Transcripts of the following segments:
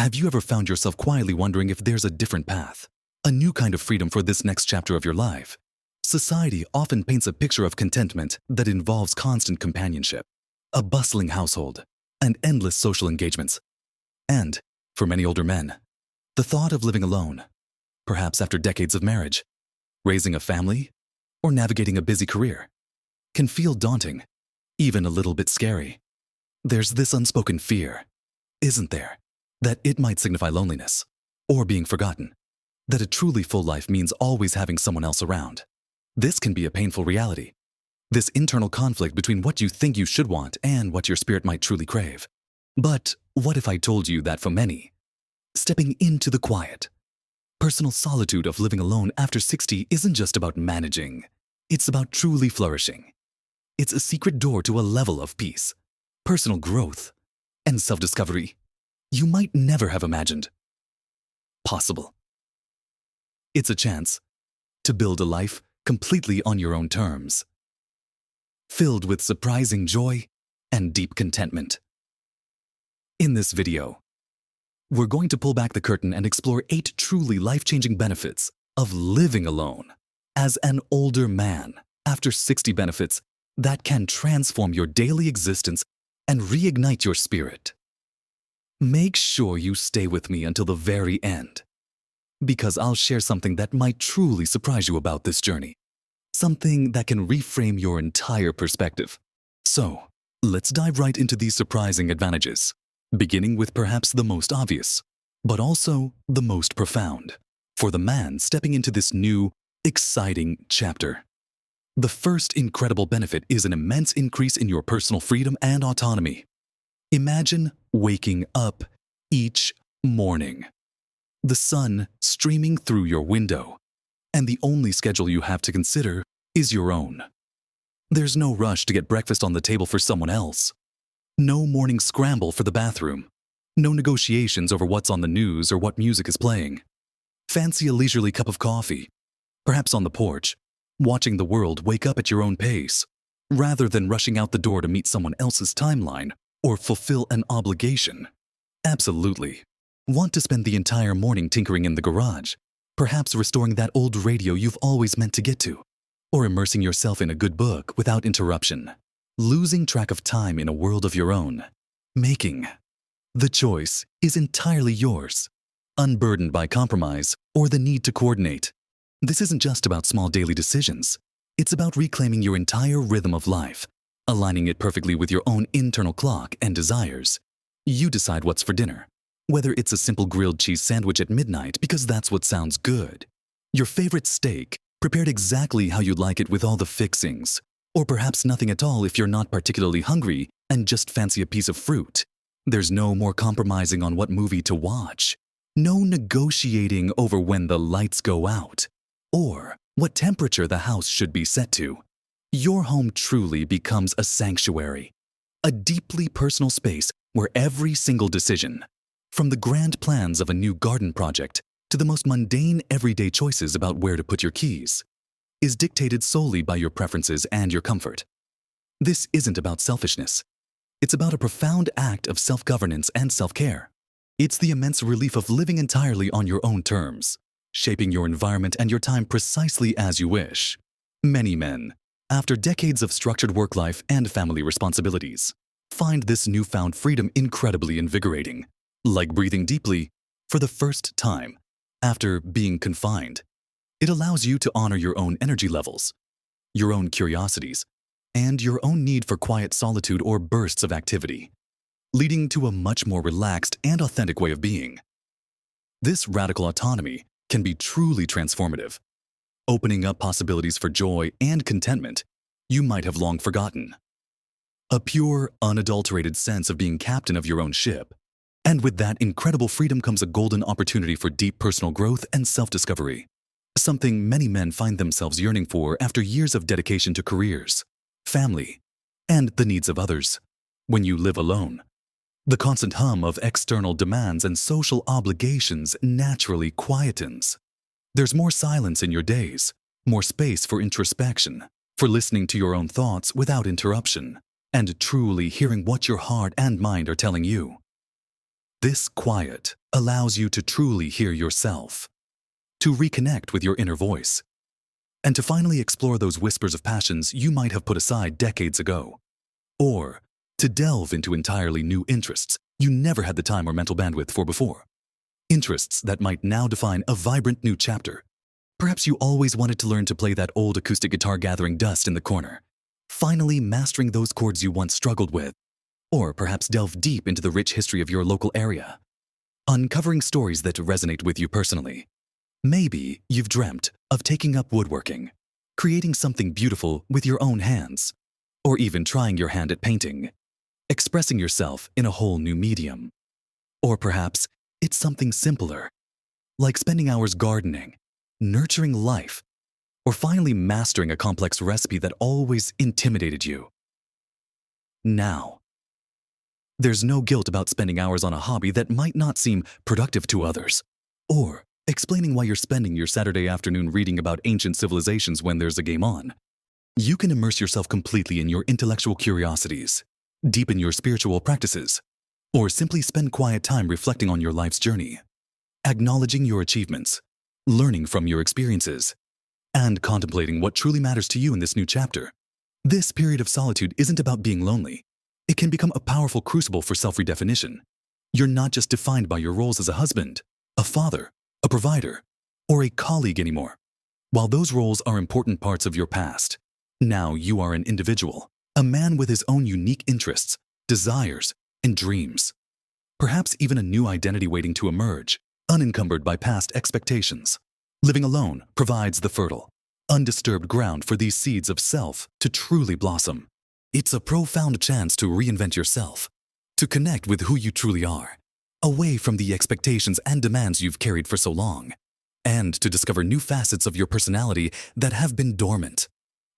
Have you ever found yourself quietly wondering if there's a different path, a new kind of freedom for this next chapter of your life? Society often paints a picture of contentment that involves constant companionship, a bustling household, and endless social engagements. And, for many older men, the thought of living alone, perhaps after decades of marriage, raising a family, or navigating a busy career, can feel daunting, even a little bit scary. There's this unspoken fear, isn't there, that it might signify loneliness, or being forgotten, that a truly full life means always having someone else around. This can be a painful reality, this internal conflict between what you think you should want and what your spirit might truly crave. But what if I told you that for many, stepping into the quiet, personal solitude of living alone after 60 isn't just about managing, it's about truly flourishing. It's a secret door to a level of peace, personal growth, and self-discovery you might never have imagined possible. It's a chance to build a life completely on your own terms, filled with surprising joy and deep contentment. In this video, we're going to pull back the curtain and explore 8 truly life-changing benefits of living alone as an older man after 60 benefits that can transform your daily existence and reignite your spirit. Make sure you stay with me until the very end, because I'll share something that might truly surprise you about this journey, something that can reframe your entire perspective. So, let's dive right into these surprising advantages, beginning with perhaps the most obvious, but also the most profound, for the man stepping into this new, exciting chapter. The first incredible benefit is an immense increase in your personal freedom and autonomy. Imagine waking up each morning, the sun streaming through your window, and the only schedule you have to consider is your own. There's no rush to get breakfast on the table for someone else. No morning scramble for the bathroom. No negotiations over what's on the news or what music is playing. Fancy a leisurely cup of coffee, perhaps on the porch, watching the world wake up at your own pace, rather than rushing out the door to meet someone else's timeline or fulfill an obligation. Absolutely. Want to spend the entire morning tinkering in the garage, perhaps restoring that old radio you've always meant to get to, or immersing yourself in a good book without interruption, losing track of time in a world of your own. The choice is entirely yours, unburdened by compromise or the need to coordinate. This isn't just about small daily decisions. It's about reclaiming your entire rhythm of life, aligning it perfectly with your own internal clock and desires. You decide what's for dinner, whether it's a simple grilled cheese sandwich at midnight because that's what sounds good, your favorite steak prepared exactly how you'd like it with all the fixings, or perhaps nothing at all if you're not particularly hungry and just fancy a piece of fruit. There's no more compromising on what movie to watch, no negotiating over when the lights go out, or what temperature the house should be set to. Your home truly becomes a sanctuary, a deeply personal space where every single decision, from the grand plans of a new garden project to the most mundane everyday choices about where to put your keys, is dictated solely by your preferences and your comfort. This isn't about selfishness. It's about a profound act of self-governance and self-care. It's the immense relief of living entirely on your own terms, shaping your environment and your time precisely as you wish. Many men, after decades of structured work life and family responsibilities, find this newfound freedom incredibly invigorating, like breathing deeply for the first time after being confined. It allows you to honor your own energy levels, your own curiosities, and your own need for quiet solitude or bursts of activity, leading to a much more relaxed and authentic way of being. This radical autonomy can be truly transformative, opening up possibilities for joy and contentment you might have long forgotten. A pure, unadulterated sense of being captain of your own ship. And with that incredible freedom comes a golden opportunity for deep personal growth and self-discovery, something many men find themselves yearning for after years of dedication to careers, family, and the needs of others. When you live alone, the constant hum of external demands and social obligations naturally quietens. There's more silence in your days, more space for introspection, for listening to your own thoughts without interruption, and truly hearing what your heart and mind are telling you. This quiet allows you to truly hear yourself, to reconnect with your inner voice, and to finally explore those whispers of passions you might have put aside decades ago, or to delve into entirely new interests you never had the time or mental bandwidth for before. Interests that might now define a vibrant new chapter. Perhaps you always wanted to learn to play that old acoustic guitar gathering dust in the corner, finally mastering those chords you once struggled with, or perhaps delve deep into the rich history of your local area, uncovering stories that resonate with you personally. Maybe you've dreamt of taking up woodworking, creating something beautiful with your own hands, or even trying your hand at painting, expressing yourself in a whole new medium. Or perhaps it's something simpler, like spending hours gardening, nurturing life, or finally mastering a complex recipe that always intimidated you. Now, there's no guilt about spending hours on a hobby that might not seem productive to others, or explaining why you're spending your Saturday afternoon reading about ancient civilizations when there's a game on. You can immerse yourself completely in your intellectual curiosities, deepen your spiritual practices, or simply spend quiet time reflecting on your life's journey, acknowledging your achievements, learning from your experiences, and contemplating what truly matters to you in this new chapter. This period of solitude isn't about being lonely. It can become a powerful crucible for self-redefinition. You're not just defined by your roles as a husband, a father, a provider, or a colleague anymore. While those roles are important parts of your past, now you are an individual, a man with his own unique interests, desires, and dreams. Perhaps even a new identity waiting to emerge, unencumbered by past expectations. Living alone provides the fertile, undisturbed ground for these seeds of self to truly blossom. It's a profound chance to reinvent yourself, to connect with who you truly are, away from the expectations and demands you've carried for so long, and to discover new facets of your personality that have been dormant,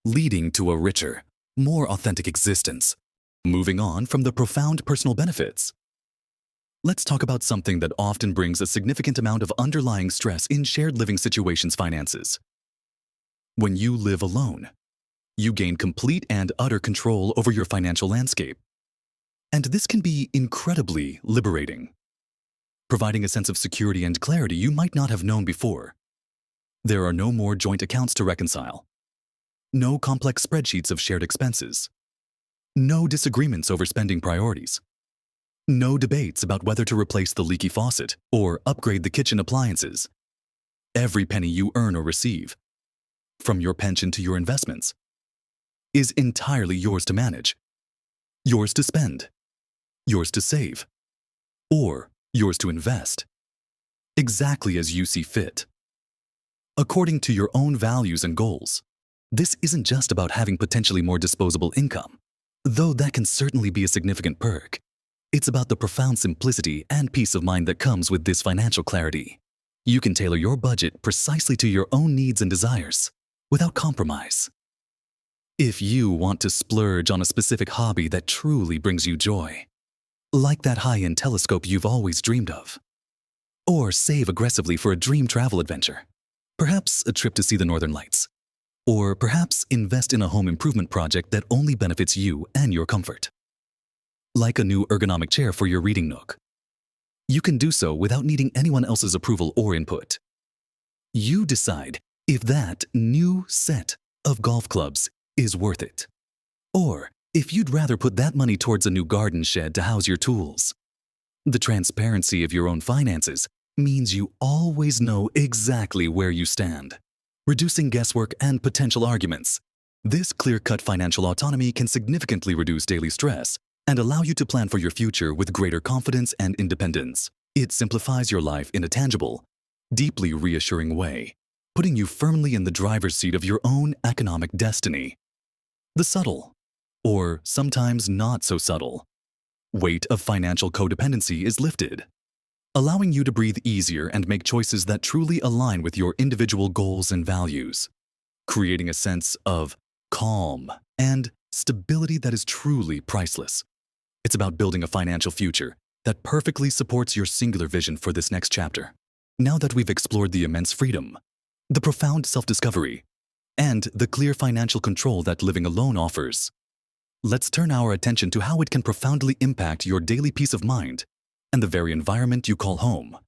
leading to a richer, more authentic existence. Moving on from the profound personal benefits, let's talk about something that often brings a significant amount of underlying stress in shared living situations: finances. When you live alone, you gain complete and utter control over your financial landscape. And this can be incredibly liberating, providing a sense of security and clarity you might not have known before. There are no more joint accounts to reconcile, no complex spreadsheets of shared expenses, no disagreements over spending priorities, no debates about whether to replace the leaky faucet or upgrade the kitchen appliances. Every penny you earn or receive, from your pension to your investments, is entirely yours to manage, yours to spend, yours to save, or yours to invest, exactly as you see fit, according to your own values and goals. This isn't just about having potentially more disposable income, though that can certainly be a significant perk. It's about the profound simplicity and peace of mind that comes with this financial clarity. You can tailor your budget precisely to your own needs and desires, without compromise. If you want to splurge on a specific hobby that truly brings you joy, like that high-end telescope you've always dreamed of, or save aggressively for a dream travel adventure, perhaps a trip to see the Northern Lights, or perhaps invest in a home improvement project that only benefits you and your comfort, like a new ergonomic chair for your reading nook, you can do so without needing anyone else's approval or input. You decide if that new set of golf clubs is worth it, or if you'd rather put that money towards a new garden shed to house your tools. The transparency of your own finances means you always know exactly where you stand, reducing guesswork and potential arguments. This clear-cut financial autonomy can significantly reduce daily stress and allow you to plan for your future with greater confidence and independence. It simplifies your life in a tangible, deeply reassuring way, putting you firmly in the driver's seat of your own economic destiny. The subtle, or sometimes not so subtle, weight of financial codependency is lifted, allowing you to breathe easier and make choices that truly align with your individual goals and values, creating a sense of calm and stability that is truly priceless. It's about building a financial future that perfectly supports your singular vision for this next chapter. Now that we've explored the immense freedom, the profound self-discovery, and the clear financial control that living alone offers, let's turn our attention to how it can profoundly impact your daily peace of mind and the very environment you call home,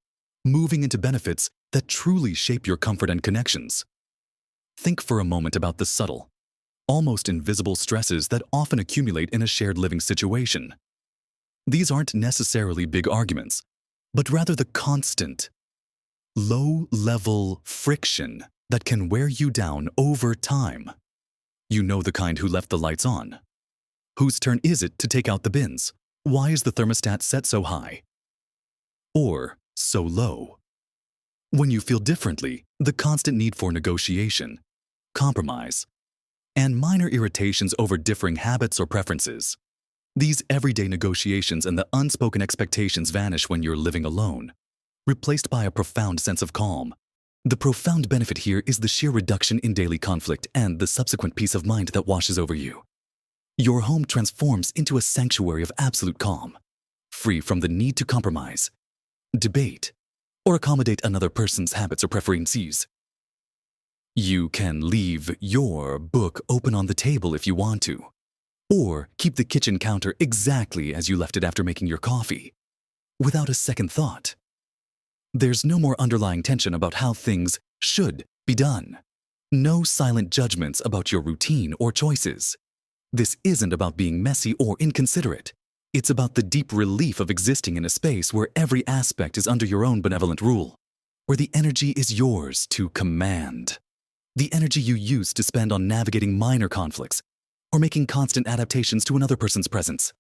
moving into benefits that truly shape your comfort and connections. Think for a moment about the subtle, almost invisible stresses that often accumulate in a shared living situation. These aren't necessarily big arguments, but rather the constant, low-level friction that can wear you down over time. You know the kind who left the lights on. Whose turn is it to take out the bins? Why is the thermostat set so high? Or so low? When you feel differently, the constant need for negotiation, compromise, and minor irritations over differing habits or preferences. These everyday negotiations and the unspoken expectations vanish when you're living alone, replaced by a profound sense of calm. The profound benefit here is the sheer reduction in daily conflict and the subsequent peace of mind that washes over you. Your home transforms into a sanctuary of absolute calm, free from the need to compromise, debate, or accommodate another person's habits or preferences. You can leave your book open on the table if you want to, or keep the kitchen counter exactly as you left it after making your coffee, without a second thought. There's no more underlying tension about how things should be done. No silent judgments about your routine or choices. This isn't about being messy or inconsiderate. It's about the deep relief of existing in a space where every aspect is under your own benevolent rule, where the energy is yours to command. The energy you used to spend on navigating minor conflicts or making constant adaptations to another person's presence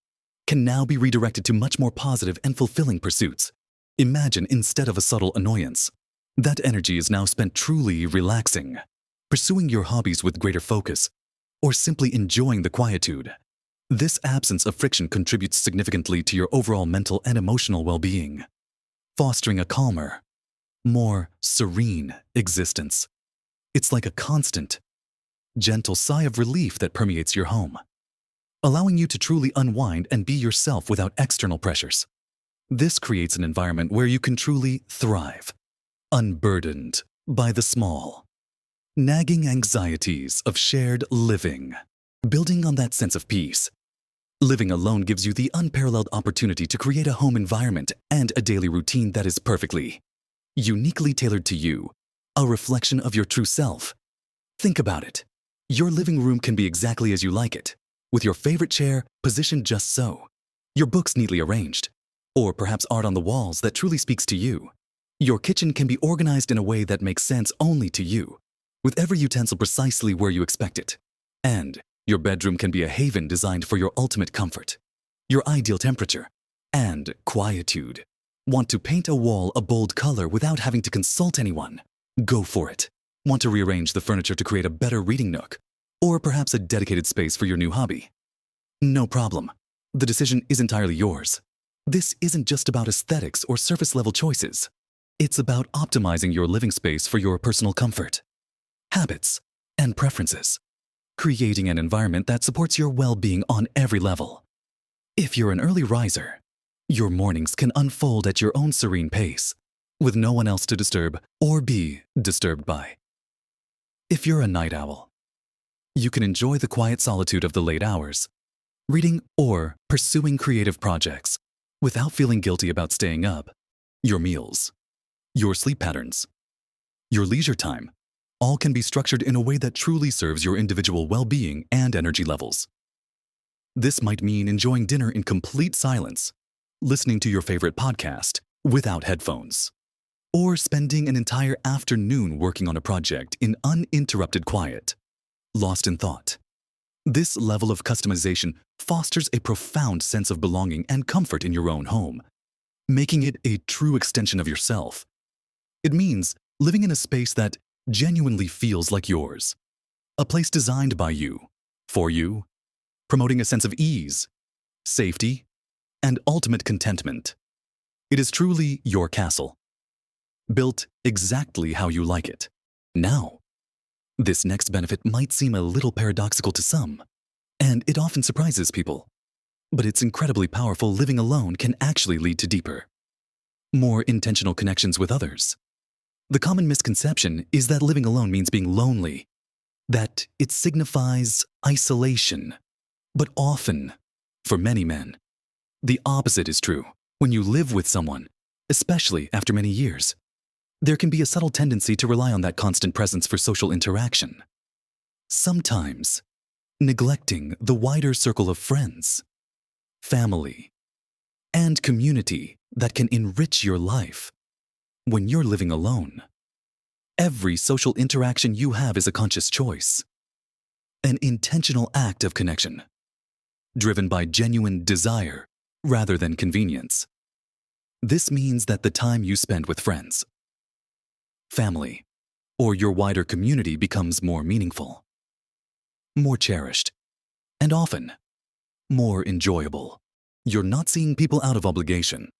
can now be redirected to much more positive and fulfilling pursuits. Imagine instead of a subtle annoyance, that energy is now spent truly relaxing, pursuing your hobbies with greater focus, or simply enjoying the quietude. This absence of friction contributes significantly to your overall mental and emotional well-being, fostering a calmer, more serene existence. It's like a constant, gentle sigh of relief that permeates your home, allowing you to truly unwind and be yourself without external pressures. This creates an environment where you can truly thrive, unburdened by the small, nagging anxieties of shared living. Building on that sense of peace, living alone gives you the unparalleled opportunity to create a home environment and a daily routine that is perfectly, uniquely tailored to you, a reflection of your true self. Think about it. Your living room can be exactly as you like it, with your favorite chair positioned just so, your books neatly arranged, or perhaps art on the walls that truly speaks to you. Your kitchen can be organized in a way that makes sense only to you, with every utensil precisely where you expect it. And your bedroom can be a haven designed for your ultimate comfort, your ideal temperature, and quietude. Want to paint a wall a bold color without having to consult anyone? Go for it. Want to rearrange the furniture to create a better reading nook, or perhaps a dedicated space for your new hobby? No problem. The decision is entirely yours. This isn't just about aesthetics or surface-level choices. It's about optimizing your living space for your personal comfort, habits, and preferences, creating an environment that supports your well-being on every level. If you're an early riser, your mornings can unfold at your own serene pace, with no one else to disturb or be disturbed by. If you're a night owl, you can enjoy the quiet solitude of the late hours, reading or pursuing creative projects without feeling guilty about staying up. Your meals, your sleep patterns, your leisure time, all can be structured in a way that truly serves your individual well-being and energy levels. This might mean enjoying dinner in complete silence, listening to your favorite podcast without headphones, or spending an entire afternoon working on a project in uninterrupted quiet, lost in thought. This level of customization fosters a profound sense of belonging and comfort in your own home, making it a true extension of yourself. It means living in a space that genuinely feels like yours, a place designed by you, for you, promoting a sense of ease, safety, and ultimate contentment. It is truly your castle, built exactly how you like it. Now, this next benefit might seem a little paradoxical to some, and it often surprises people. But it's incredibly powerful. Living alone can actually lead to deeper, more intentional connections with others. The common misconception is that living alone means being lonely, that it signifies isolation. But often, for many men, the opposite is true. When you live with someone, especially after many years, there can be a subtle tendency to rely on that constant presence for social interaction. Sometimes, neglecting the wider circle of friends, family, and community that can enrich your life. When you're living alone, every social interaction you have is a conscious choice, an intentional act of connection, driven by genuine desire rather than convenience. This means that the time you spend with friends, family, or your wider community becomes more meaningful, more cherished, and often more enjoyable. You're not seeing people out of obligation,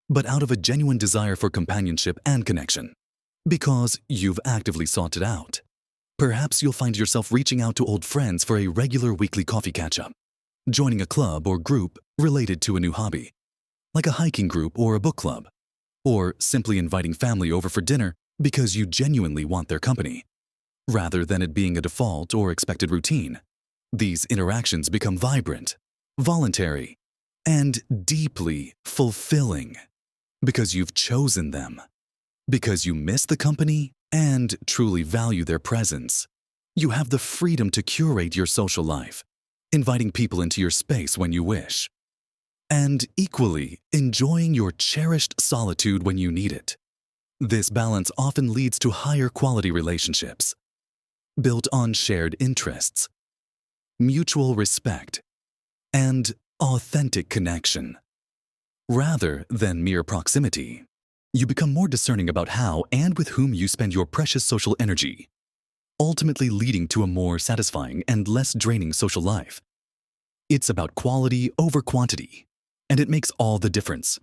but out of a genuine desire for companionship and connection, because you've actively sought it out. Perhaps you'll find yourself reaching out to old friends for a regular weekly coffee catch-up, joining a club or group related to a new hobby, like a hiking group or a book club, or simply inviting family over for dinner because you genuinely want their company. Rather than it being a default or expected routine, these interactions become vibrant, voluntary, and deeply fulfilling because you've chosen them, because you miss the company and truly value their presence. You have the freedom to curate your social life, inviting people into your space when you wish, and equally enjoying your cherished solitude when you need it. This balance often leads to higher quality relationships, built on shared interests, mutual respect, and authentic connection. Rather than mere proximity, you become more discerning about how and with whom you spend your precious social energy, ultimately leading to a more satisfying and less draining social life. It's about quality over quantity, and it makes all the difference,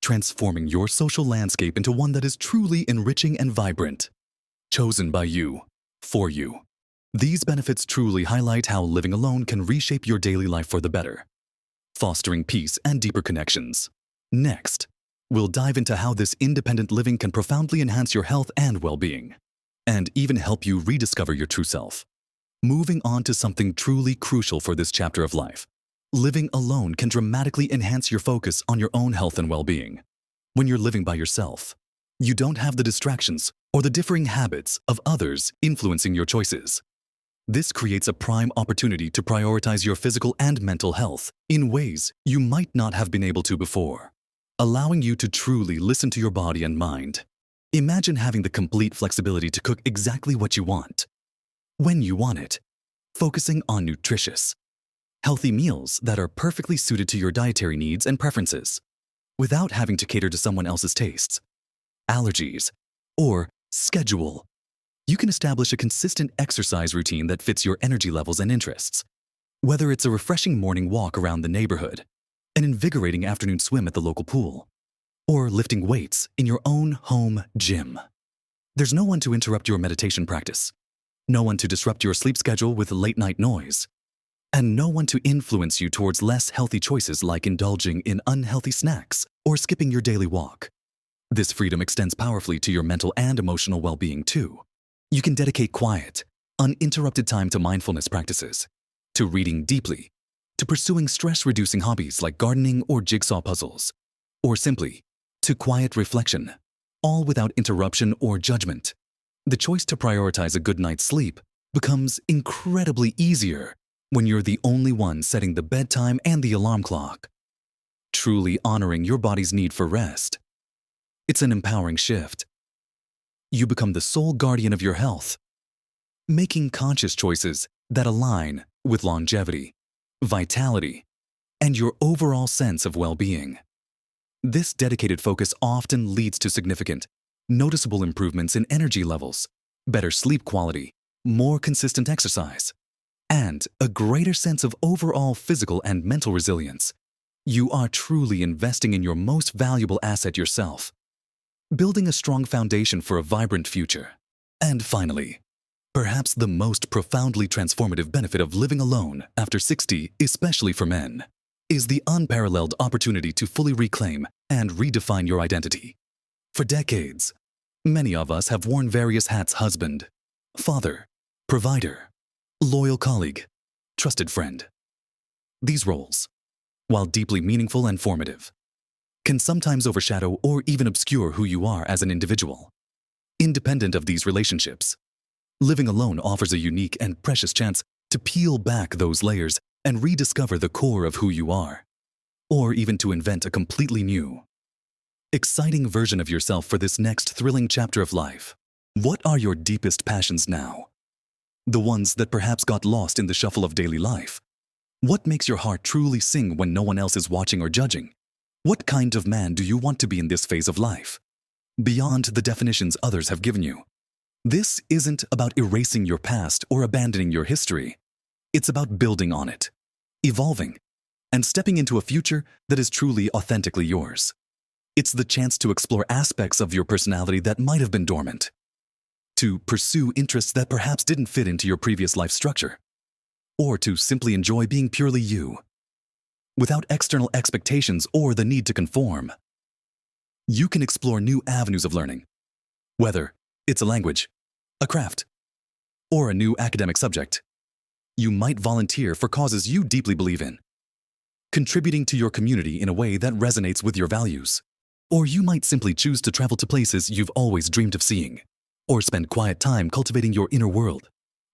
transforming your social landscape into one that is truly enriching and vibrant, chosen by you, for you. These benefits truly highlight how living alone can reshape your daily life for the better, fostering peace and deeper connections. Next, we'll dive into how this independent living can profoundly enhance your health and well-being, and even help you rediscover your true self. Moving on to something truly crucial for this chapter of life. Living alone can dramatically enhance your focus on your own health and well-being. When you're living by yourself, you don't have the distractions or the differing habits of others influencing your choices. This creates a prime opportunity to prioritize your physical and mental health in ways you might not have been able to before, allowing you to truly listen to your body and mind. Imagine having the complete flexibility to cook exactly what you want, when you want it, focusing on nutritious, healthy meals that are perfectly suited to your dietary needs and preferences, without having to cater to someone else's tastes, allergies, or schedule. You can establish a consistent exercise routine that fits your energy levels and interests. Whether it's a refreshing morning walk around the neighborhood, an invigorating afternoon swim at the local pool, or lifting weights in your own home gym. There's no one to interrupt your meditation practice, no one to disrupt your sleep schedule with late-night noise, and no one to influence you towards less healthy choices like indulging in unhealthy snacks or skipping your daily walk. This freedom extends powerfully to your mental and emotional well-being too. You can dedicate quiet, uninterrupted time to mindfulness practices, to reading deeply, to pursuing stress-reducing hobbies like gardening or jigsaw puzzles, or simply to quiet reflection, all without interruption or judgment. The choice to prioritize a good night's sleep becomes incredibly easier when you're the only one setting the bedtime and the alarm clock, truly honoring your body's need for rest. It's an empowering shift. You become the sole guardian of your health, making conscious choices that align with longevity, vitality, and your overall sense of well-being. This dedicated focus often leads to significant, noticeable improvements in energy levels, better sleep quality, more consistent exercise, and a greater sense of overall physical and mental resilience. You are truly investing in your most valuable asset, yourself, building a strong foundation for a vibrant future. And finally, perhaps the most profoundly transformative benefit of living alone after 60, especially for men, is the unparalleled opportunity to fully reclaim and redefine your identity. For decades, many of us have worn various hats: husband, father, provider, loyal colleague, trusted friend. These roles, while deeply meaningful and formative, can sometimes overshadow or even obscure who you are as an individual. Independent of these relationships, living alone offers a unique and precious chance to peel back those layers and rediscover the core of who you are, or even to invent a completely new, exciting version of yourself for this next thrilling chapter of life. What are your deepest passions now? The ones that perhaps got lost in the shuffle of daily life? What makes your heart truly sing when no one else is watching or judging? What kind of man do you want to be in this phase of life? Beyond the definitions others have given you. This isn't about erasing your past or abandoning your history. It's about building on it, evolving, and stepping into a future that is truly authentically yours. It's the chance to explore aspects of your personality that might have been dormant, to pursue interests that perhaps didn't fit into your previous life structure, or to simply enjoy being purely you, without external expectations or the need to conform. You can explore new avenues of learning, whether it's a language, a craft, or a new academic subject. You might volunteer for causes you deeply believe in, contributing to your community in a way that resonates with your values. Or you might simply choose to travel to places you've always dreamed of seeing, or spend quiet time cultivating your inner world,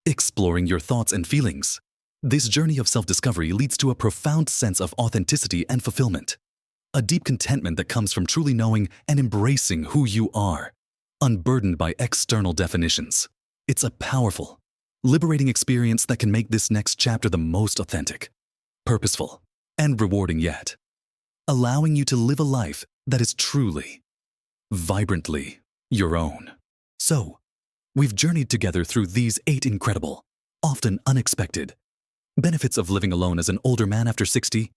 exploring your thoughts and feelings. This journey of self-discovery leads to a profound sense of authenticity and fulfillment, a deep contentment that comes from truly knowing and embracing who you are, unburdened by external definitions. It's a powerful, liberating experience that can make this next chapter the most authentic, purposeful, and rewarding yet, allowing you to live a life that is truly, vibrantly your own. So, we've journeyed together through these 8 incredible, often unexpected, benefits of living alone as an older man after 60.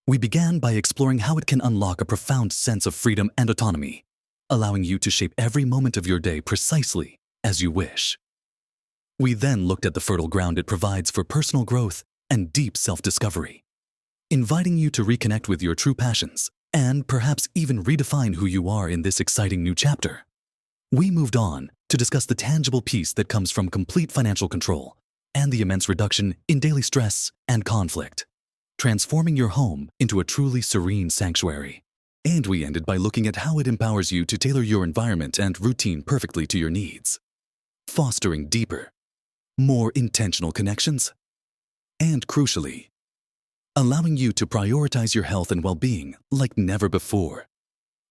We began by exploring how it can unlock a profound sense of freedom and autonomy, allowing you to shape every moment of your day precisely as you wish. We then looked at the fertile ground it provides for personal growth and deep self-discovery, inviting you to reconnect with your true passions and perhaps even redefine who you are in this exciting new chapter. We moved on to discuss the tangible peace that comes from complete financial control and the immense reduction in daily stress and conflict, transforming your home into a truly serene sanctuary. And we ended by looking at how it empowers you to tailor your environment and routine perfectly to your needs, fostering deeper, more intentional connections, and crucially, allowing you to prioritize your health and well-being like never before,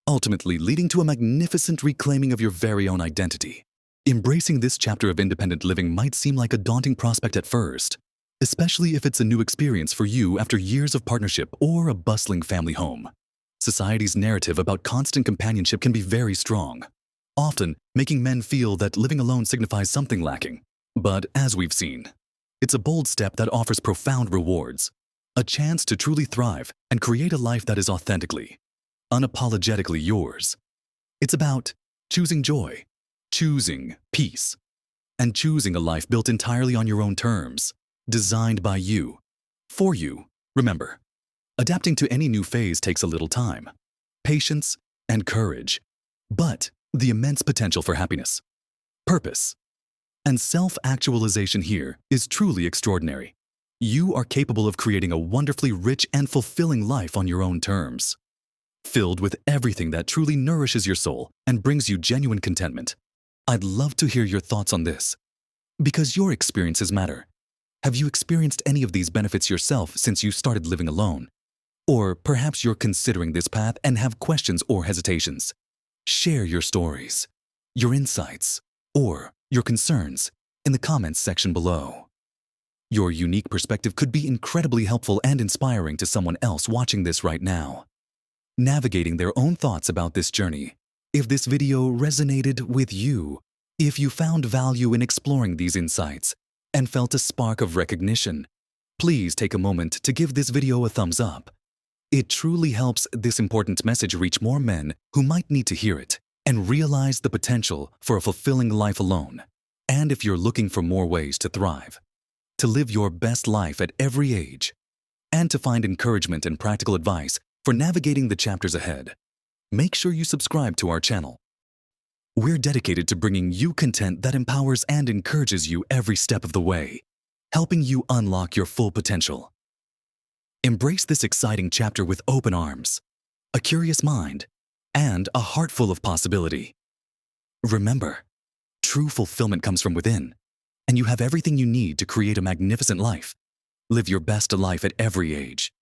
ultimately leading to a magnificent reclaiming of your very own identity. Embracing this chapter of independent living might seem like a daunting prospect at first, especially if it's a new experience for you after years of partnership or a bustling family home. Society's narrative about constant companionship can be very strong, often making men feel that living alone signifies something lacking. But as we've seen, it's a bold step that offers profound rewards, a chance to truly thrive and create a life that is authentically, unapologetically yours. It's about choosing joy, choosing peace, and choosing a life built entirely on your own terms, designed by you, for you. Remember, adapting to any new phase takes a little time, patience, and courage, but the immense potential for happiness, purpose, and self-actualization here is truly extraordinary. You are capable of creating a wonderfully rich and fulfilling life on your own terms, filled with everything that truly nourishes your soul and brings you genuine contentment. I'd love to hear your thoughts on this, because your experiences matter. Have you experienced any of these benefits yourself since you started living alone? Or perhaps you're considering this path and have questions or hesitations. Share your stories, your insights, or your concerns in the comments section below. Your unique perspective could be incredibly helpful and inspiring to someone else watching this right now, navigating their own thoughts about this journey. If this video resonated with you, if you found value in exploring these insights and felt a spark of recognition, please take a moment to give this video a thumbs up. It truly helps this important message reach more men who might need to hear it and realize the potential for a fulfilling life alone. And if you're looking for more ways to thrive, to live your best life at every age, and to find encouragement and practical advice for navigating the chapters ahead, make sure you subscribe to our channel. We're dedicated to bringing you content that empowers and encourages you every step of the way, helping you unlock your full potential. Embrace this exciting chapter with open arms, a curious mind, and a heart full of possibility. Remember, true fulfillment comes from within, and you have everything you need to create a magnificent life. Live your best life at every age.